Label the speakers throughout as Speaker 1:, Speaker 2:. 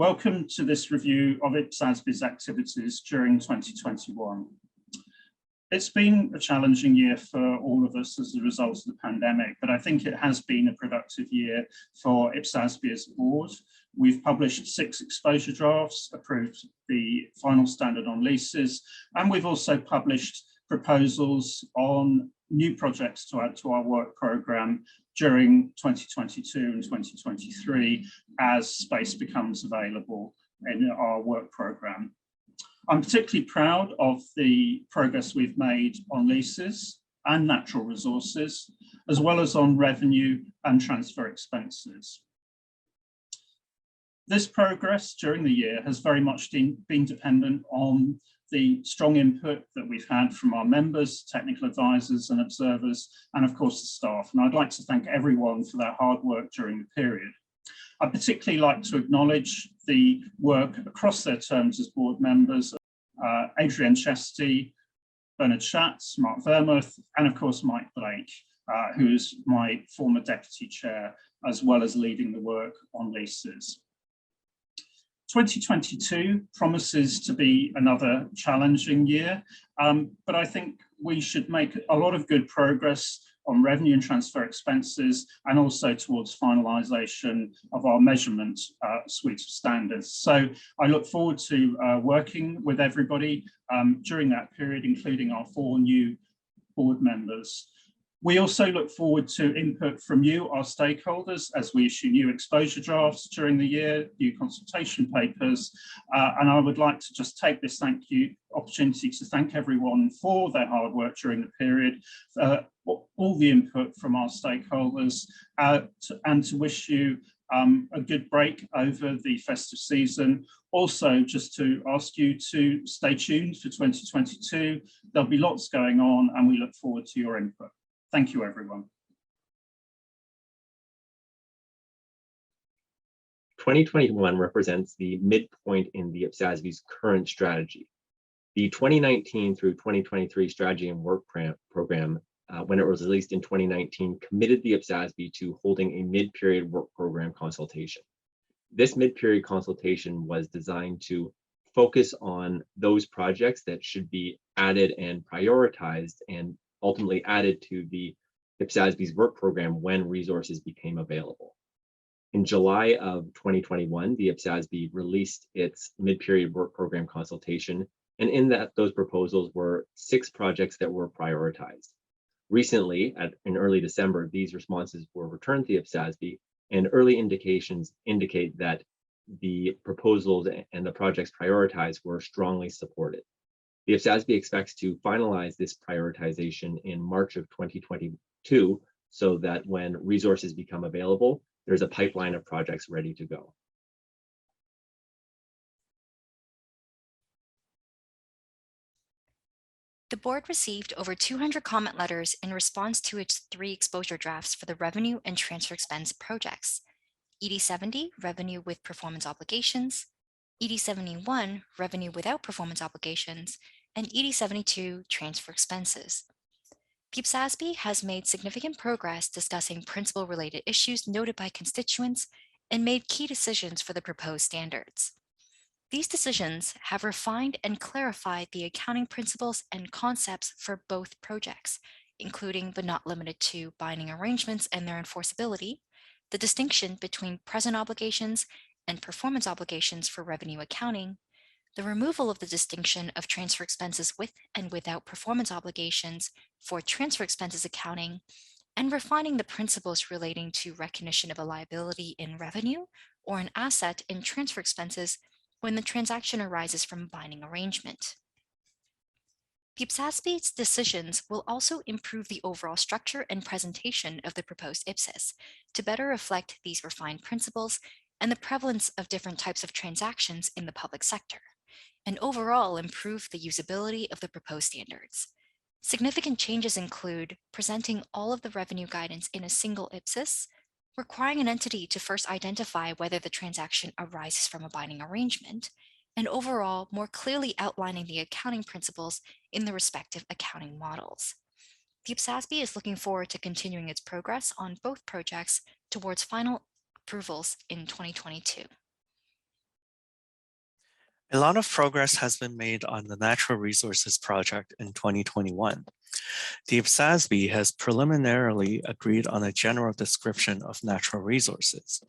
Speaker 1: Welcome to this review of IPSASB's activities during 2021. It's been a challenging year for all of us as a result of the pandemic, but I think it has been a productive year for IPSASB as a board. We've published 6 exposure drafts, approved the final standard on leases, and we've also published proposals on new projects to add to our work programme during 2022 and 2023 as space becomes available in our work programme. I'm particularly proud of the progress we've made on leases and natural resources, as well as on revenue and transfer expenses. This progress during the year has very much been dependent on the strong input that we've had from our members, technical advisors and observers, and of course the staff. And I'd like to thank everyone for their hard work during the period. I'd particularly like to acknowledge the work across their terms as board members, Adrienne Chesty, Bernard Schatz, Mark Vermuth, and of course Mike Blake, who's my former deputy chair, as well as leading the work on leases. 2022 promises to be another challenging year, but I think we should make a lot of good progress on revenue and transfer expenses and also towards finalisation of our measurement suite of standards. So I look forward to working with everybody during that period, including our 4 new board members. We also look forward to input from you, our stakeholders, as we issue new exposure drafts during the year, new consultation papers, and I would like to just take this opportunity to thank everyone for their hard work during the period, all the input from our stakeholders, and to wish you a good break over the festive season. Also, just to ask you to stay tuned for 2022. There'll be lots going on and we look forward to your input. Thank you, everyone.
Speaker 2: 2021 represents the midpoint in the IPSASB's current strategy. The 2019 through 2023 strategy and work program, when it was released in 2019, committed the IPSASB to holding a mid-period work program consultation. This mid-period consultation was designed to focus on those projects that should be added and prioritized and ultimately added to the IPSASB's work program when resources became available. In July of 2021, the IPSASB released its mid-period work program consultation, and in that, those proposals were 6 projects that were prioritized. Recently, in early December, these responses were returned to the IPSASB, and early indications indicate that the proposals and the projects prioritized were strongly supported. The IPSASB expects to finalize this prioritization in March of 2022 so that when resources become available, there's a pipeline of projects ready to go.
Speaker 3: The board received over 200 comment letters in response to its 3 exposure drafts for the revenue and transfer expense projects: ED70, revenue with performance obligations; ED71, revenue without performance obligations; and ED72, transfer expenses. IPSASB has made significant progress discussing principle-related issues noted by constituents and made key decisions for the proposed standards. These decisions have refined and clarified the accounting principles and concepts for both projects, including but not limited to binding arrangements and their enforceability, the distinction between present obligations and performance obligations for revenue accounting, the removal of the distinction of transfer expenses with and without performance obligations for transfer expenses accounting, and refining the principles relating to recognition of a liability in revenue or an asset in transfer expenses when the transaction arises from a binding arrangement. IPSASB's decisions will also improve the overall structure and presentation of the proposed IPSAS to better reflect these refined principles and the prevalence of different types of transactions in the public sector, and overall improve the usability of the proposed standards. Significant changes include presenting all of the revenue guidance in a single IPSAS, requiring an entity to first identify whether the transaction arises from a binding arrangement, and overall more clearly outlining the accounting principles in the respective accounting models. The IPSASB is looking forward to continuing its progress on both projects towards final approvals in 2022.
Speaker 4: A lot of progress has been made on the Natural Resources Project in 2021. The IPSASB has preliminarily agreed on a general description of natural resources.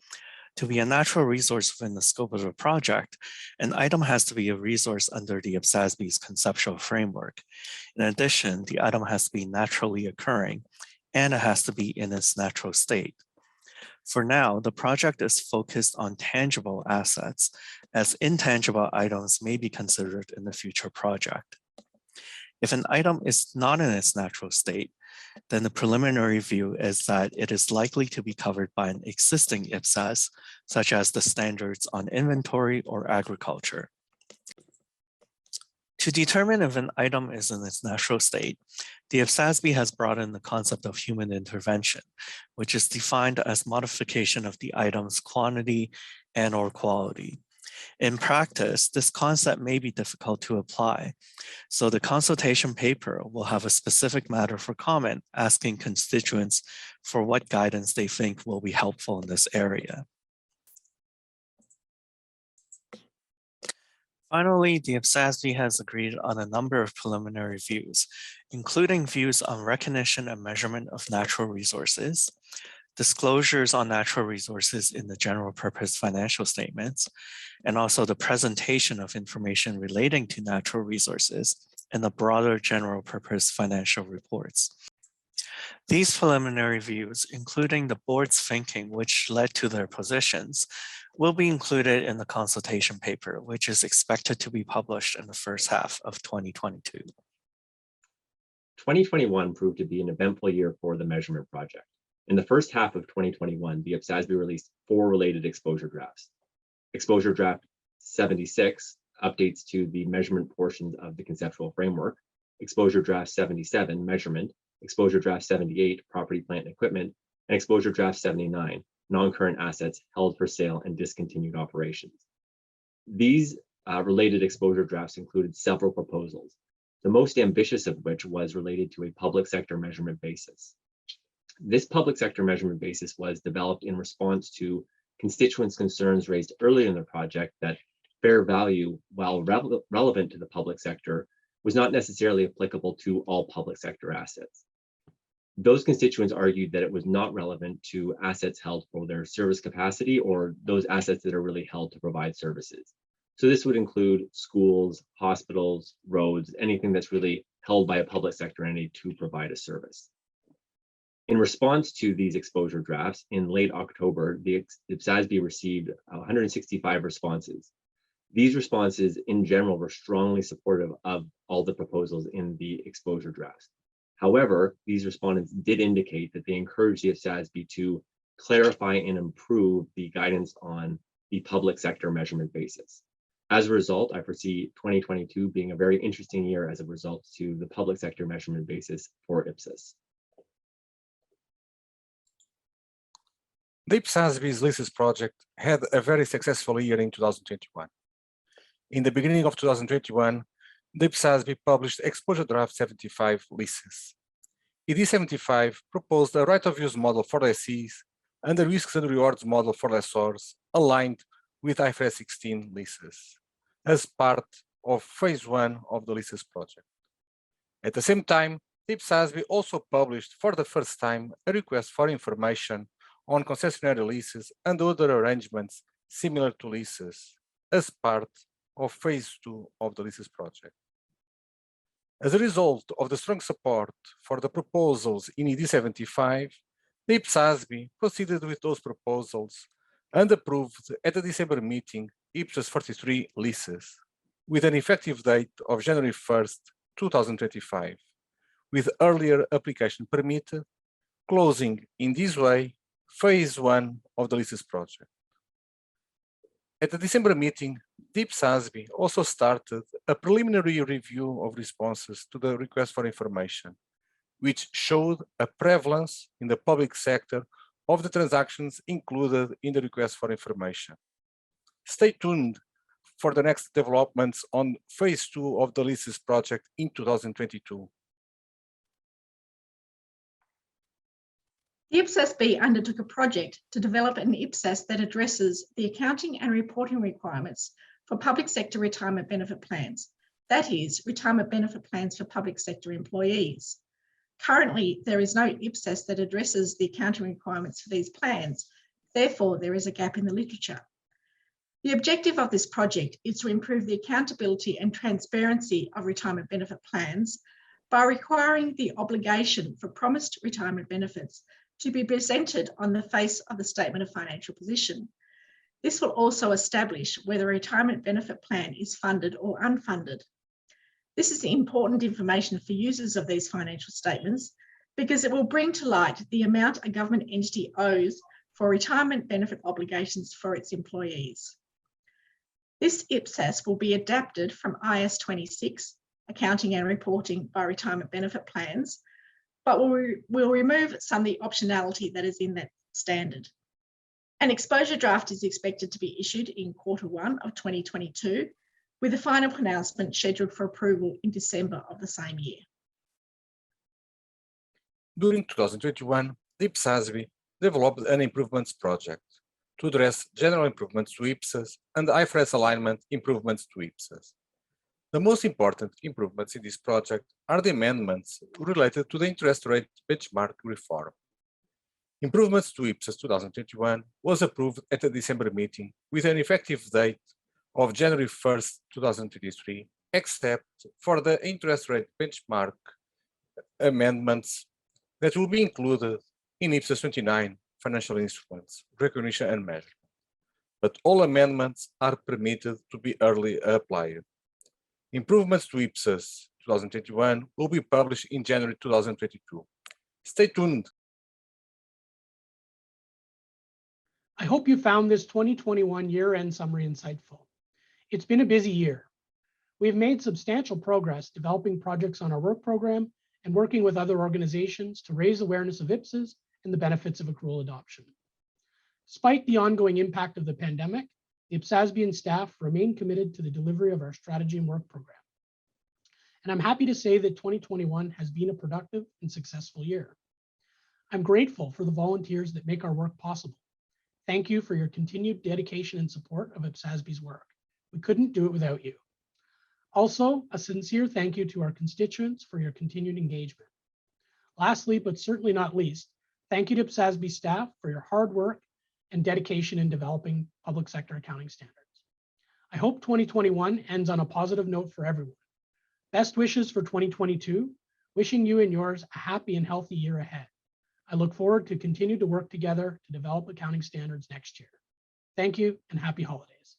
Speaker 4: To be a natural resource within the scope of a project, an item has to be a resource under the IPSASB's conceptual framework. In addition, the item has to be naturally occurring, and it has to be in its natural state. For now, the project is focused on tangible assets, as intangible items may be considered in the future project. If an item is not in its natural state, then the preliminary view is that it is likely to be covered by an existing IPSAS, such as the standards on inventory or agriculture. To determine if an item is in its natural state, the IPSASB has brought in the concept of human intervention, which is defined as modification of the item's quantity and/or quality. In practice, this concept may be difficult to apply, so the consultation paper will have a specific matter for comment, asking constituents for what guidance they think will be helpful in this area. Finally, the IPSASB has agreed on a number of preliminary views, including views on recognition and measurement of natural resources, disclosures on natural resources in the general purpose financial statements, and also the presentation of information relating to natural resources in the broader general purpose financial reports. These preliminary views, including the board's thinking which led to their positions, will be included in the consultation paper, which is expected to be published in the first half of 2022.
Speaker 2: 2021 proved to be an eventful year for the measurement project. In the first half of 2021, the IPSASB released 4 related exposure drafts. Exposure Draft 76, updates to the measurement portions of the conceptual framework. Exposure Draft 77, measurement. Exposure Draft 78, property, plant, and equipment. And Exposure Draft 79, non-current assets held for sale and discontinued operations. These related exposure drafts included several proposals, the most ambitious of which was related to a public sector measurement basis. This public sector measurement basis was developed in response to constituents' concerns raised earlier in the project that fair value, while relevant to the public sector, was not necessarily applicable to all public sector assets. Those constituents argued that it was not relevant to assets held for their service capacity or those assets that are really held to provide services. So this would include schools, hospitals, roads, anything that's really held by a public sector entity to provide a service. In response to these exposure drafts, in late October, the IPSASB received 165 responses. These responses in general were strongly supportive of all the proposals in the exposure drafts. However, these respondents did indicate that they encouraged the IPSASB to clarify and improve the guidance on the public sector measurement basis. As a result, I foresee 2022 being a very interesting year as a result to the public sector measurement basis for IPSAS.
Speaker 5: The IPSASB's Leases project had a very successful year in 2021. In the beginning of 2021, the IPSASB published Exposure Draft 75 Leases. ED 75 proposed a right-of-use model for lessees and a risks and rewards model for lessors aligned with IFRS 16 leases as part of phase 1 of the Leases project. At the same time, the IPSASB also published for the first time a request for information on concessionary leases and other arrangements similar to leases as part of phase 2 of the Leases project. As a result of the strong support for the proposals in ED 75, the IPSASB proceeded with those proposals and approved at the December meeting IPSAS 43 leases with an effective date of January 1st, 2025, with earlier application permitted, closing in this way phase 1 of the Leases project. At the December meeting, the IPSASB also started a preliminary review of responses to the request for information, which showed a prevalence in the public sector of the transactions included in the request for information. Stay tuned for the next developments on phase 2 of the Leases project in 2022.
Speaker 6: The IPSASB undertook a project to develop an IPSAS that addresses the accounting and reporting requirements for public sector retirement benefit plans. That is, retirement benefit plans for public sector employees. Currently, there is no IPSAS that addresses the accounting requirements for these plans. Therefore, there is a gap in the literature. The objective of this project is to improve the accountability and transparency of retirement benefit plans by requiring the obligation for promised retirement benefits to be presented on the face of the Statement of Financial Position. This will also establish whether a retirement benefit plan is funded or unfunded. This is important information for users of these financial statements because it will bring to light the amount a government entity owes for retirement benefit obligations for its employees. This IPSAS will be adapted from IAS 26, Accounting and Reporting by Retirement Benefit Plans, but will remove some of the optionality that is in that standard. An exposure draft is expected to be issued in Q1 of 2022, with the final pronouncement scheduled for approval in December of the same year.
Speaker 5: During 2021, the IPSASB developed an improvements project to address general improvements to IPSAS and IFRS alignment improvements to IPSAS. The most important improvements in this project are the amendments related to the interest rate benchmark reform. Improvements to IPSAS 2021 was approved at the December meeting with an effective date of January 1st, 2023, except for the interest rate benchmark amendments that will be included in IPSAS 29 financial instruments, recognition and measurement. But all amendments are permitted to be early applied. Improvements to IPSAS 2021 will be published in January 2022. Stay tuned.
Speaker 7: I hope you found this 2021 year-end summary insightful. It's been a busy year. We've made substantial progress developing projects on our work program and working with other organizations to raise awareness of IPSAS and the benefits of accrual adoption. Despite the ongoing impact of the pandemic, the IPSASB and staff remain committed to the delivery of our strategy and work program. And I'm happy to say that 2021 has been a productive and successful year. I'm grateful for the volunteers that make our work possible. Thank you for your continued dedication and support of IPSASB's work. We couldn't do it without you. Also, a sincere thank you to our constituents for your continued engagement. Lastly, but certainly not least, thank you to IPSASB staff for your hard work and dedication in developing public sector accounting standards. I hope 2021 ends on a positive note for everyone. Best wishes for 2022, wishing you and yours a happy and healthy year ahead. I look forward to continue to work together to develop accounting standards next year. Thank you and happy holidays.